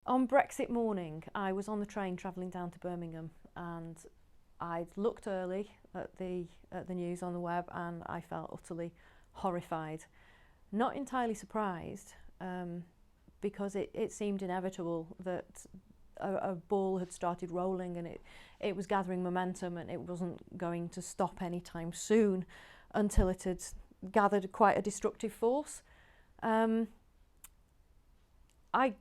On Brexit morning, I was on the train travelling down to Birmingham, and I'd looked early at the news on the web, and I felt utterly horrified. Not entirely surprised, because it seemed inevitable that a ball had started rolling, and it was gathering momentum, and it wasn't going to stop anytime soon until it had gathered quite a destructive force. I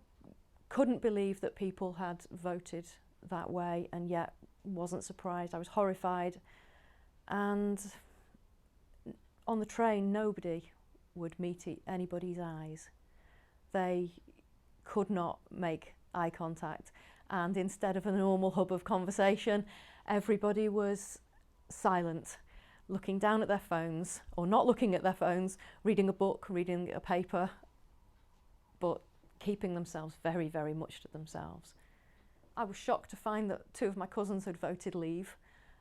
couldn't believe that people had voted that way, and yet wasn't surprised. I was horrified, and on the train nobody would meet anybody's eyes. They could not make eye contact, and instead of a normal hub of conversation, everybody was silent, looking down at their phones, or not looking at their phones, reading a book, reading a paper, but keeping themselves very, very much to themselves. I was shocked to find that two of my cousins had voted leave.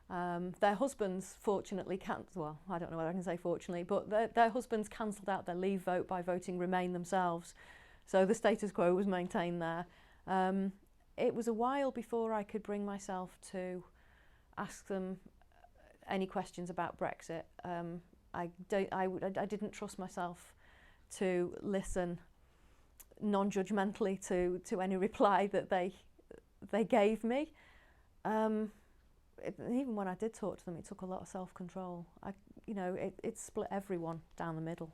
Their husbands fortunately well, I don't know whether I can say fortunately, but their husbands cancelled out their leave vote by voting Remain themselves. So the status quo was maintained there. It was a while before I could bring myself to ask them any questions about Brexit. I didn't trust myself to listen non-judgmentally to any reply that they gave me. Even when I did talk to them, it took a lot of self-control. It split everyone down the middle.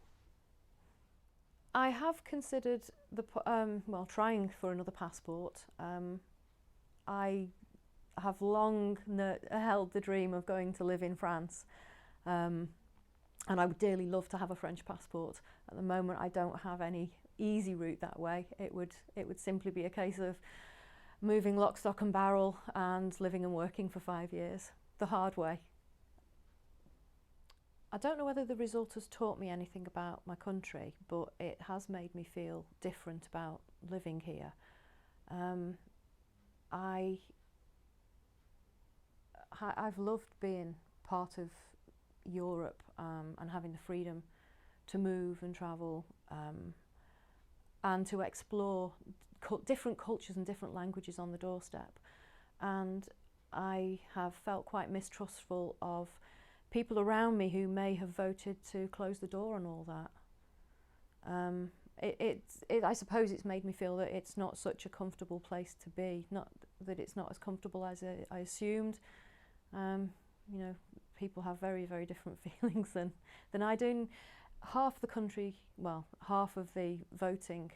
I have considered trying for another passport. I have long held the dream of going to live in France, and I would dearly love to have a French passport. At the moment, I don't have any easy route that way. It would simply be a case of moving lock, stock and barrel and living and working for 5 years, the hard way. I don't know whether the result has taught me anything about my country, but it has made me feel different about living here. I've loved being part of Europe, and having the freedom to move and travel, and to explore different cultures and different languages on the doorstep. And I have felt quite mistrustful of people around me who may have voted to close the door on all that. I suppose it's made me feel that it's not such a comfortable place to be, not that it's not as comfortable as I assumed. People have very, very different feelings than I do. Half the country, well, half of the voting,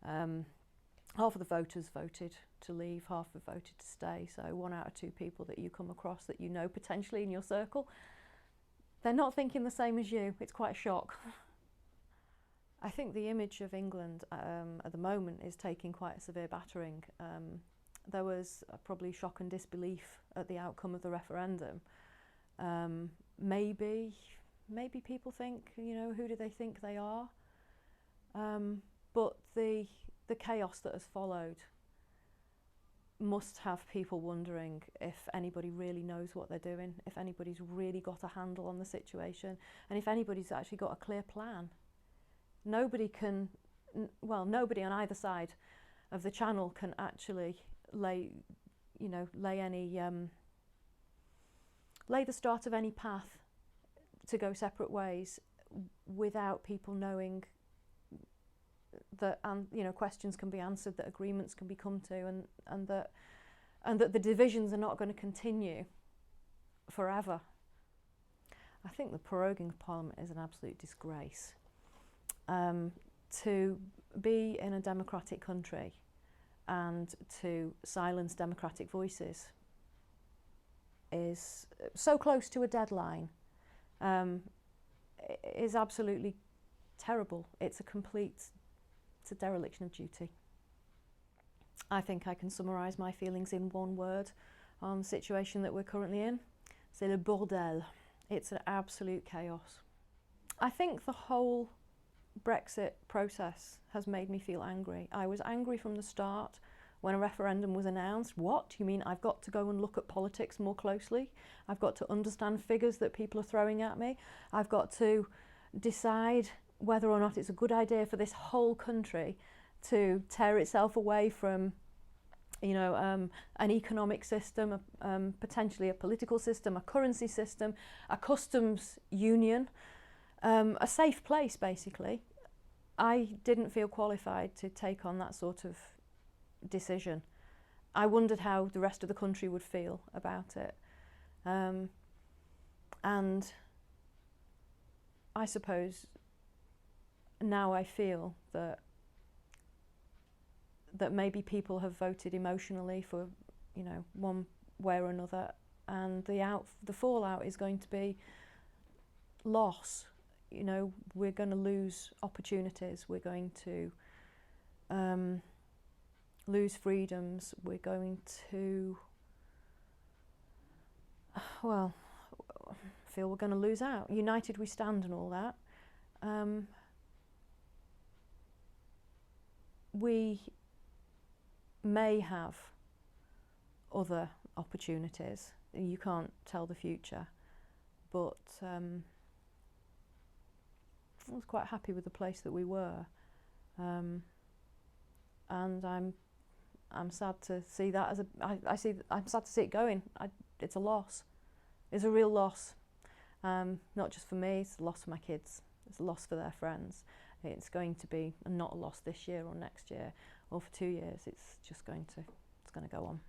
half of the voters voted to leave, half have voted to stay. So 1 out of 2 people that you come across that you know potentially in your circle, they're not thinking the same as you. It's quite a shock. I think the image of England at the moment is taking quite a severe battering. There was probably shock and disbelief at the outcome of the referendum. Maybe people think, who do they think they are? But the chaos that has followed must have people wondering if anybody really knows what they're doing, if anybody's really got a handle on the situation, and if anybody's actually got a clear plan. Nobody on either side of the channel can actually lay the start of any path to go separate ways without people knowing that questions can be answered, that agreements can be come to, and that the divisions are not going to continue forever. I think the proroguing of Parliament is an absolute disgrace. To be in a democratic country and to silence democratic voices is so close to a deadline, is absolutely terrible. It's a dereliction of duty. I think I can summarise my feelings in one word on the situation that we're currently in. C'est le bordel. It's an absolute chaos. I think the whole Brexit process has made me feel angry. I was angry from the start when a referendum was announced. What? You mean I've got to go and look at politics more closely? I've got to understand figures that people are throwing at me? I've got to decide whether or not it's a good idea for this whole country to tear itself away from, you know, an economic system, potentially a political system, a currency system, a customs union, a safe place, basically. I didn't feel qualified to take on that sort of decision. I wondered how the rest of the country would feel about it. And I suppose now I feel that maybe people have voted emotionally for, you know, one way or another, and the fallout is going to be loss. You know, we're going to lose opportunities, we're going to lose freedoms, we're going to, well, feel we're going to lose out. United we stand and all that. We may have other opportunities. You can't tell the future, but I was quite happy with the place that we were, and I'm sad to see that as I'm sad to see it going. It's a loss. It's a real loss, not just for me. It's a loss for my kids. It's a loss for their friends. It's going to be not a loss this year or next year or for 2 years. It's just going to go on.